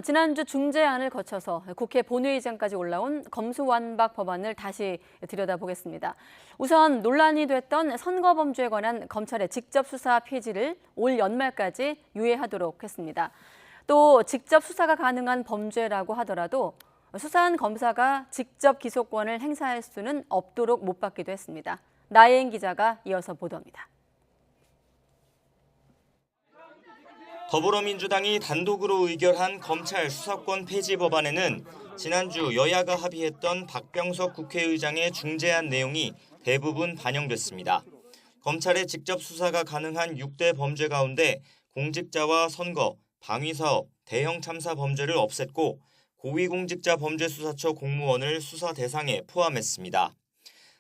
지난주 중재안을 거쳐서 국회 본회의장까지 올라온 검수완박 법안을 다시 들여다보겠습니다. 우선 논란이 됐던 선거범죄에 관한 검찰의 직접 수사 폐지를 올 연말까지 유예하도록 했습니다. 또 직접 수사가 가능한 범죄라고 하더라도 수사한 검사가 직접 기소권을 행사할 수는 없도록 못 받기도 했습니다. 나혜인 기자가 이어서 보도합니다. 더불어민주당이 단독으로 의결한 검찰 수사권 폐지 법안에는 지난주 여야가 합의했던 박병석 국회의장의 중재안 내용이 대부분 반영됐습니다. 검찰의 직접 수사가 가능한 6대 범죄 가운데 공직자와 선거, 방위사업, 대형 참사 범죄를 없앴고 고위공직자 범죄수사처 공무원을 수사 대상에 포함했습니다.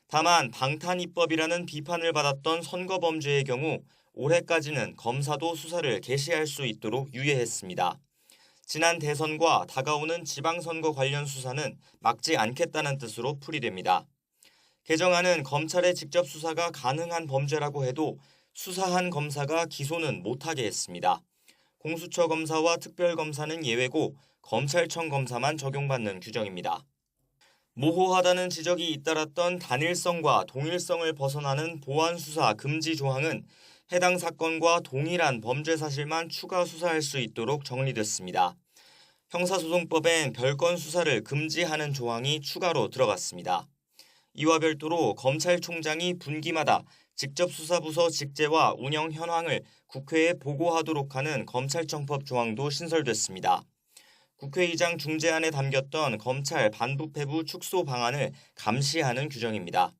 다만 방탄입법이라는 비판을 받았던 선거범죄의 경우 올해까지는 검사도 수사를 개시할 수 있도록 유예했습니다. 지난 대선과 다가오는 지방선거 관련 수사는 막지 않겠다는 뜻으로 풀이됩니다. 개정안은 검찰의 직접 수사가 가능한 범죄라고 해도 수사한 검사가 기소는 못하게 했습니다. 공수처 검사와 특별검사는 예외고 검찰청 검사만 적용받는 규정입니다. 모호하다는 지적이 잇따랐던 단일성과 동일성을 벗어나는 보안수사 금지 조항은 해당 사건과 동일한 범죄 사실만 추가 수사할 수 있도록 정리됐습니다. 형사소송법엔 별건 수사를 금지하는 조항이 추가로 들어갔습니다. 이와 별도로 검찰총장이 분기마다 직접수사부서 직제와 운영 현황을 국회에 보고하도록 하는 검찰청법 조항도 신설됐습니다. 국회의장 중재안에 담겼던 검찰 반부패부 축소 방안을 감시하는 규정입니다.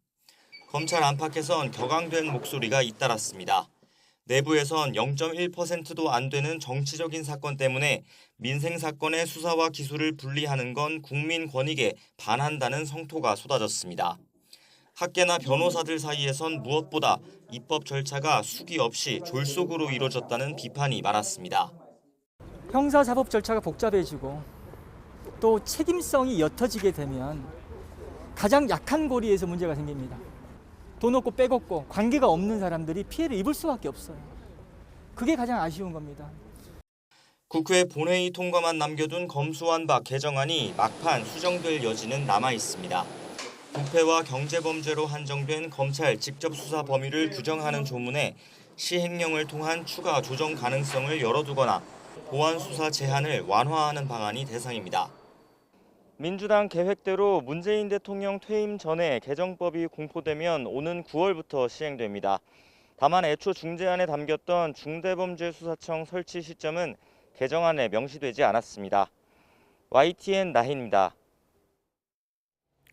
검찰 안팎에선 격앙된 목소리가 잇따랐습니다. 내부에선 0.1%도 안 되는 정치적인 사건 때문에 민생 사건의 수사와 기소를 분리하는 건 국민 권익에 반한다는 성토가 쏟아졌습니다. 학계나 변호사들 사이에선 무엇보다 입법 절차가 수기 없이 졸속으로 이루어졌다는 비판이 많았습니다. 형사사법 절차가 복잡해지고 또 책임성이 옅어지게 되면 가장 약한 고리에서 문제가 생깁니다. 돈 없고 빽 없고 관계가 없는 사람들이 피해를 입을 수밖에 없어요. 그게 가장 아쉬운 겁니다. 국회 본회의 통과만 남겨둔 검수완박 개정안이 막판 수정될 여지는 남아 있습니다. 부패와 경제범죄로 한정된 검찰 직접 수사 범위를 규정하는 조문에 시행령을 통한 추가 조정 가능성을 열어두거나 보안수사 제한을 완화하는 방안이 대상입니다. 민주당 계획대로 문재인 대통령 퇴임 전에 개정법이 공포되면 오는 9월부터 시행됩니다. 다만 애초 중재안에 담겼던 중대범죄수사청 설치 시점은 개정안에 명시되지 않았습니다. YTN 나혜인입니다.